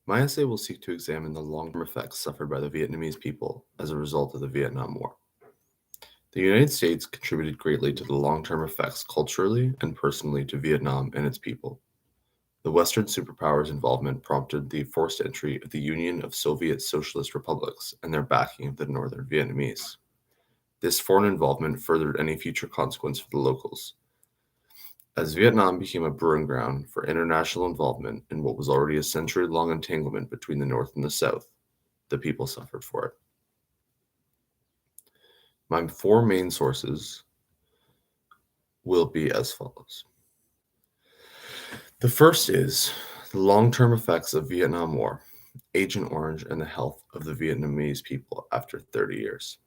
My essay will seek to examine the long-term effects suffered by the Vietnamese people as a result of the Vietnam War. The United States contributed greatly to the long-term effects culturally and personally to Vietnam and its people. The Western superpowers' involvement prompted the forced entry of the Union of Soviet Socialist Republics and their backing of the Northern Vietnamese. This foreign involvement furthered any future consequence for the locals. As Vietnam became a brewing ground for international involvement in what was already a century-long entanglement between the North and the South, the people suffered for it. My four main sources will be as follows. The first is the long-term effects of Vietnam War, Agent Orange, and the health of the Vietnamese people after 30 years.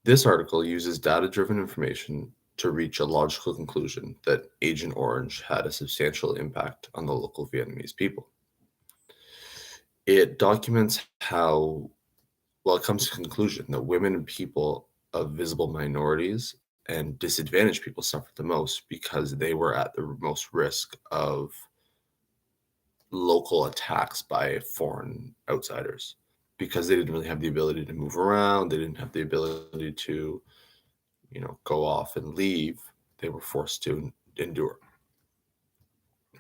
This article uses data-driven information to reach a logical conclusion that Agent Orange had a substantial impact on the local Vietnamese people. It documents how, it comes to the conclusion that women and people of visible minorities and disadvantaged people suffered the most because they were at the most risk of local attacks by foreign outsiders, because they didn't really have the ability to move around. They didn't have the ability to, go off and leave. They were forced to endure.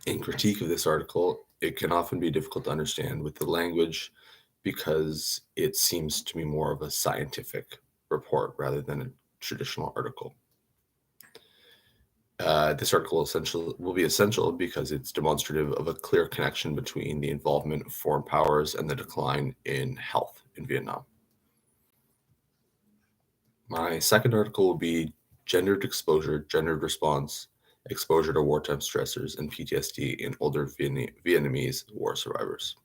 In critique of this article, it can often be difficult to understand with the language because it seems to be more of a scientific report rather than a traditional article. This article will be essential because it's demonstrative of a clear connection between the involvement of foreign powers and the decline in health in Vietnam. My second article will be gendered exposure, gendered response, exposure to wartime stressors, and PTSD in older Vietnamese war survivors.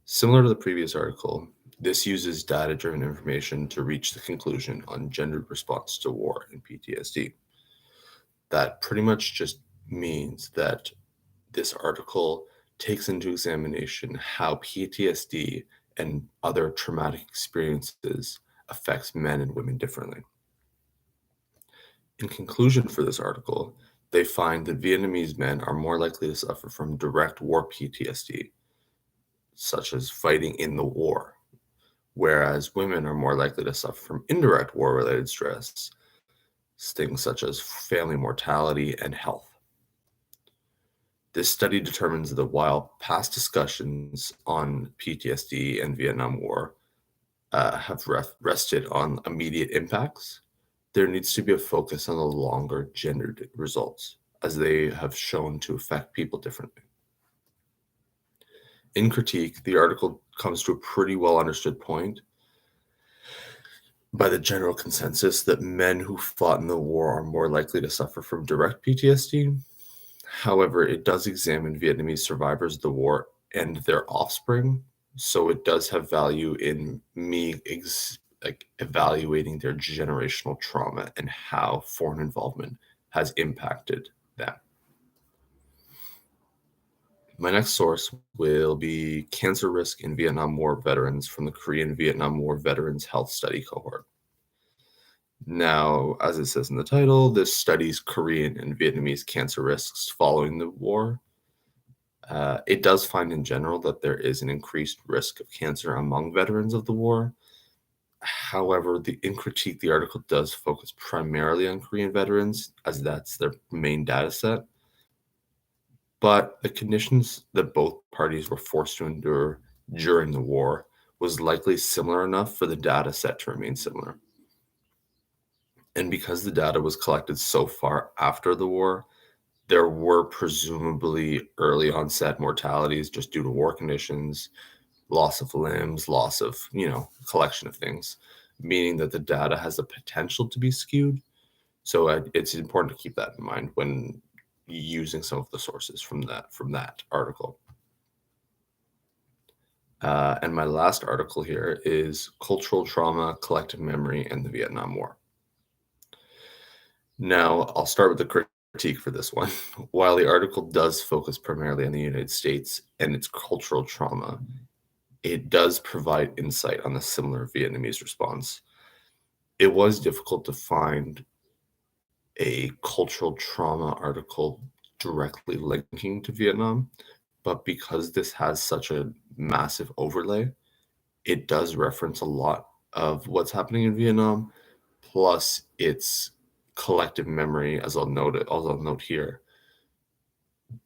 Similar to the previous article, this uses data-driven information to reach the conclusion on gendered response to war and PTSD. That pretty much just means that this article takes into examination how PTSD and other traumatic experiences affects men and women differently. In conclusion for this article, they find that Vietnamese men are more likely to suffer from direct war PTSD, such as fighting in the war, whereas women are more likely to suffer from indirect war-related stress, things such as family mortality and health. This study determines that while past discussions on PTSD and Vietnam War have rested on immediate impacts, there needs to be a focus on the longer gendered results, as they have shown to affect people differently. In critique, the article comes to a pretty well understood point by the general consensus that men who fought in the war are more likely to suffer from direct PTSD. However, it does examine Vietnamese survivors of the war and their offspring, so it does have value in me evaluating their generational trauma and how foreign involvement has impacted them. My next source will be cancer risk in Vietnam War veterans from the Korean Vietnam War Veterans Health Study Cohort. Now, as it says in the title, this studies Korean and Vietnamese cancer risks following the war. It does find in general that there is an increased risk of cancer among veterans of the war. However, in critique, the article does focus primarily on Korean veterans, as that's their main data set. But the conditions that both parties were forced to endure during the war was likely similar enough for the data set to remain similar. And because the data was collected so far after the war, there were presumably early onset mortalities just due to war conditions, loss of limbs, loss of, collection of things, meaning that the data has the potential to be skewed. So it's important to keep that in mind when using some of the sources from that article. And my last article here is Cultural Trauma, Collective Memory, and the Vietnam War. Now, I'll start with the critique for this one. While the article does focus primarily on the United States and its cultural trauma, it does provide insight on the similar Vietnamese response. It was difficult to find a cultural trauma article directly linking to Vietnam, but because this has such a massive overlay, it does reference a lot of what's happening in Vietnam, plus its collective memory, as I'll note here,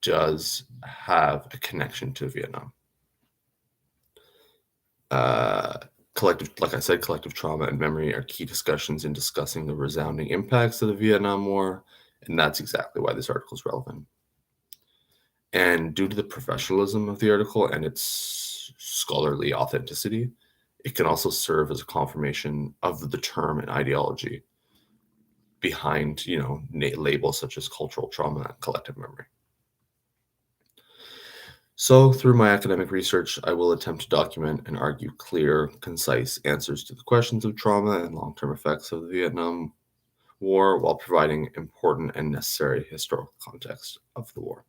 does have a connection to Vietnam. Like I said, collective trauma and memory are key discussions in discussing the resounding impacts of the Vietnam War, and that's exactly why this article is relevant. And due to the professionalism of the article and its scholarly authenticity, it can also serve as a confirmation of the term and ideology behind, labels such as cultural trauma and collective memory. So, through my academic research, I will attempt to document and argue clear, concise answers to the questions of trauma and long-term effects of the Vietnam War while providing important and necessary historical context of the war.